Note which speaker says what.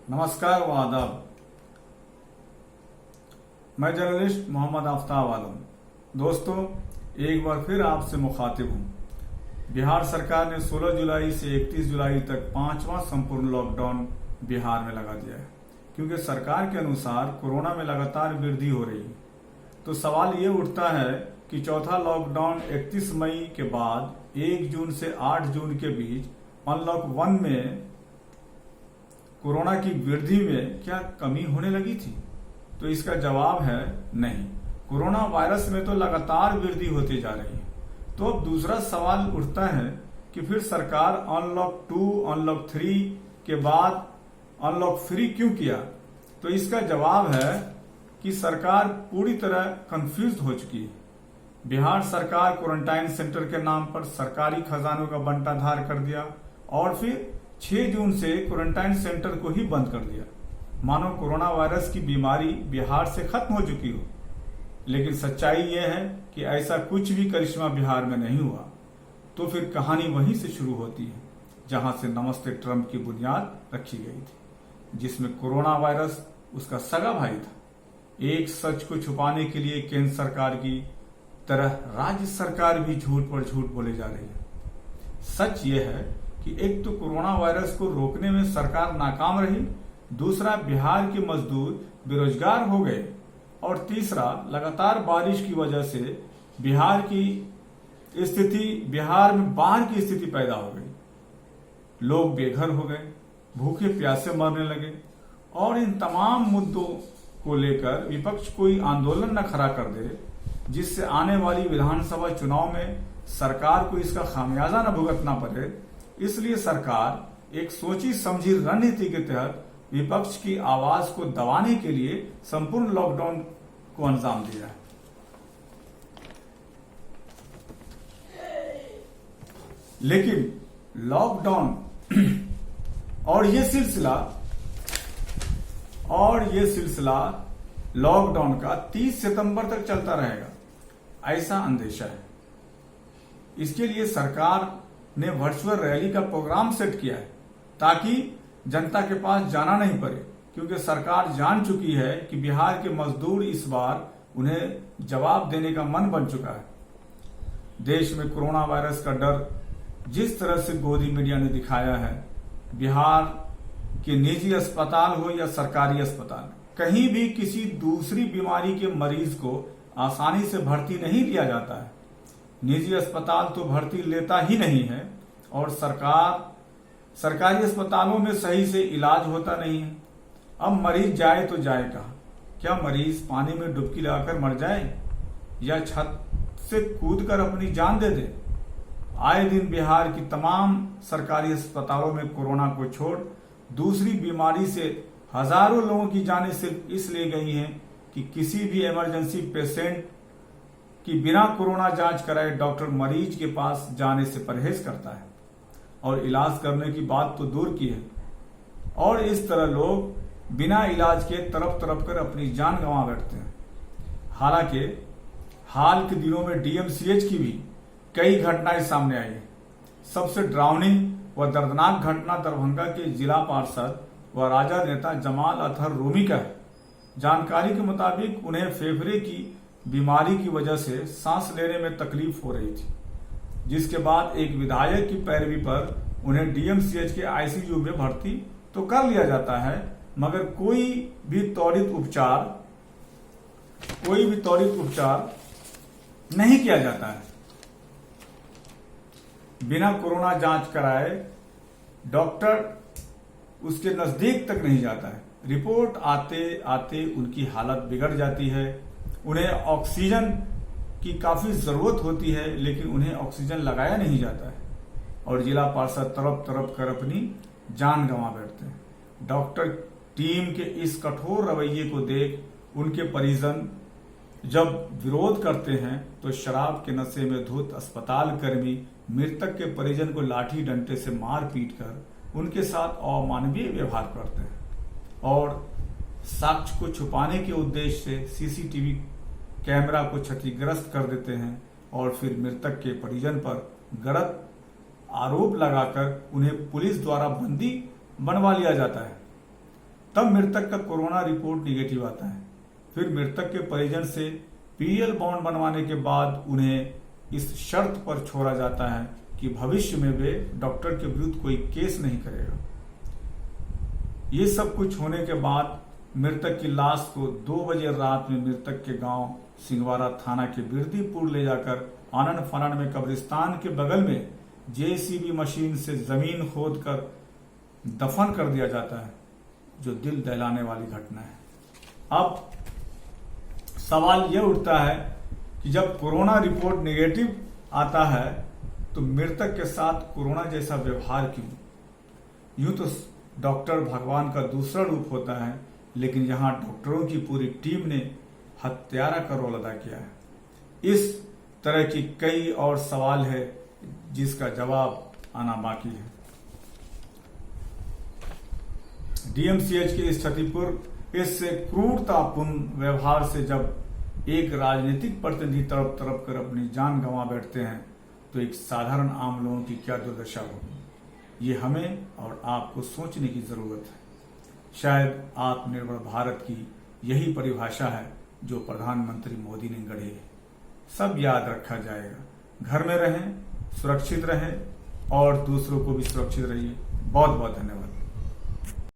Speaker 1: नमस्कार व आदाब। मैं जर्नलिस्ट मोहम्मद आफ्ताब आलम। दोस्तों, एक बार फिर आपसे मुखातिब हूं। बिहार सरकार ने 16 जुलाई से 31 जुलाई तक 5वां संपूर्ण लॉकडाउन बिहार में लगा दिया है, क्योंकि सरकार के अनुसार कोरोना में लगातार वृद्धि हो रही है। तो सवाल ये उठता है कि चौथा लॉकडाउन 31 मई के बाद 1 जून से 8 जून के बीच अनलॉक 1 में कोरोना की वृद्धि में क्या कमी होने लगी थी? तो इसका जवाब है नहीं। कोरोना वायरस में तो लगातार वृद्धि होती जा रही है। तो अब दूसरा सवाल उठता है कि फिर सरकार अनलॉक 2, अनलॉक 3 के बाद अनलॉक 3 क्यों किया? तो इसका जवाब है कि सरकार पूरी तरह कंफ्यूज हो चुकी है। बिहार सरकार क्वारंटाइन सेंटर के नाम पर सरकारी खजानों का बंटाधार कर दिया और फिर 6 जून से क्वारंटाइन सेंटर को ही बंद कर दिया, मानो कोरोना वायरस की बीमारी बिहार से खत्म हो चुकी हो। लेकिन सच्चाई यह है कि ऐसा कुछ भी करिश्मा बिहार में नहीं हुआ। तो फिर कहानी वहीं से शुरू होती है जहां से नमस्ते ट्रंप की बुनियाद रखी गई थी, जिसमें कोरोना वायरस उसका सगा भाई था। एक सच को छुपाने के लिए केंद्र सरकार की तरह राज्य सरकार भी झूठ पर झूठ बोले जा रही है। सच यह है कि एक तो कोरोना वायरस को रोकने में सरकार नाकाम रही, दूसरा बिहार के मजदूर बेरोजगार हो गए और तीसरा लगातार बारिश की वजह से बिहार में बाढ़ की स्थिति पैदा हो गई। लोग बेघर हो गए, भूखे प्यासे मरने लगे और इन तमाम मुद्दों को लेकर विपक्ष कोई आंदोलन न खड़ा कर दे जिससे आने वाली विधानसभा चुनाव में सरकार को इसका खामियाजा न भुगतना पड़े। इसलिए सरकार एक सोची समझी रणनीति के तहत विपक्ष की आवाज को दबाने के लिए संपूर्ण लॉकडाउन को अंजाम दिया है। लेकिन लॉकडाउन और ये सिलसिला लॉकडाउन का 30 सितंबर तक चलता रहेगा, ऐसा अंदेशा है। इसके लिए सरकार ने वर्चुअल रैली का प्रोग्राम सेट किया है ताकि जनता के पास जाना नहीं पड़े, क्योंकि सरकार जान चुकी है कि बिहार के मजदूर इस बार उन्हें जवाब देने का मन बन चुका है। देश में कोरोना वायरस का डर जिस तरह से गोदी मीडिया ने दिखाया है, बिहार के निजी अस्पताल हो या सरकारी अस्पताल, कहीं भी किसी दूसरी बीमारी के मरीज को आसानी से भर्ती नहीं लिया जाता है। निजी अस्पताल तो भर्ती लेता ही नहीं है और सरकारी अस्पतालों में सही से इलाज होता नहीं है। अब मरीज जाए तो जाए कहाँ? क्या मरीज पानी में डुबकी लगाकर मर जाए या छत से कूदकर अपनी जान दे दे? आए दिन बिहार की तमाम सरकारी अस्पतालों में कोरोना को छोड़ दूसरी बीमारी से हजारों लोगों की जानें सिर्फ इसलिए गई हैं कि किसी भी इमरजेंसी पेशेंट कि बिना कोरोना जांच कराए डॉक्टर मरीज के पास जाने से परहेज करता है और इलाज करने की बात तो दूर की है। और इस तरह लोग बिना इलाज के तड़प कर अपनी जान गंवा बैठते हैं। हालांकि हाल के दिनों में डीएमसीएच की भी कई घटनाएं सामने आई हैं। सबसे डरावनी व दर्दनाक घटना दरभंगा के जिला पार्षद व राजा नेता जमाल अतहर रूमी का है। जानकारी के मुताबिक उन्हें फेफड़े की बीमारी की वजह से सांस लेने में तकलीफ हो रही थी, जिसके बाद एक विधायक की पैरवी पर उन्हें डीएमसीएच के आईसीयू में भर्ती तो कर लिया जाता है, मगर कोई भी त्वरित उपचार नहीं किया जाता है। बिना कोरोना जांच कराए डॉक्टर उसके नजदीक तक नहीं जाता है। रिपोर्ट आते आते उनकी हालत बिगड़ जाती है। उन्हें ऑक्सीजन की काफी जरूरत होती है, लेकिन उन्हें ऑक्सीजन लगाया नहीं जाता है और जिला पार्षद तड़प कर अपनी जान गंवा बैठते हैं। डॉक्टर टीम के इस कठोर रवैये को देख उनके परिजन जब विरोध करते हैं तो शराब के नशे में धुत अस्पताल कर्मी मृतक के परिजन को लाठी डंडे से मार पीट कर उनके साथ अमानवीय व्यवहार करते हैं और साक्ष्य को छुपाने के उद्देश्य से सीसीटीवी कैमरा को क्षतिग्रस्त कर देते हैं और फिर मृतक के परिजन पर गलत आरोप लगाकर उन्हें पुलिस द्वारा बंदी बनवा लिया जाता है। तब मृतक का कोरोना रिपोर्ट निगेटिव आता है। फिर मृतक के परिजन से पीएल बॉन्ड बनवाने के बाद उन्हें इस शर्त पर छोड़ा जाता है कि भविष्य में वे डॉक्टर के विरुद्ध कोई केस नहीं करेगा। ये सब कुछ होने के बाद मृतक की लाश को 2 बजे रात में मृतक के गांव सिंहवाड़ा थाना के बिरदीपुर ले जाकर आनन फानन में कब्रिस्तान के बगल में जेसीबी मशीन से जमीन खोद कर दफन कर दिया जाता है, जो दिल दहलाने वाली घटना है। अब सवाल यह उठता है कि जब कोरोना रिपोर्ट नेगेटिव आता है तो मृतक के साथ कोरोना जैसा व्यवहार क्यों? यूं तो डॉक्टर भगवान का दूसरा रूप होता है, लेकिन यहां डॉक्टरों की पूरी टीम ने हत्यारा का रोल अदा किया है। इस तरह की कई और सवाल है जिसका जवाब आना बाकी है। डीएमसीएच के इस क्षतिपूर्व इससे क्रूरतापूर्ण व्यवहार से जब एक राजनीतिक प्रतिनिधि तड़प तड़प कर अपनी जान गंवा बैठते हैं तो एक साधारण आम लोगों की क्या दुर्दशा होगी, ये हमें और आपको सोचने की जरूरत है। शायद आत्मनिर्भर भारत की यही परिभाषा है जो प्रधानमंत्री मोदी ने गढ़ी है। सब याद रखा जाएगा। घर में रहें, सुरक्षित रहें और दूसरों को भी सुरक्षित रहिए। बहुत बहुत धन्यवाद।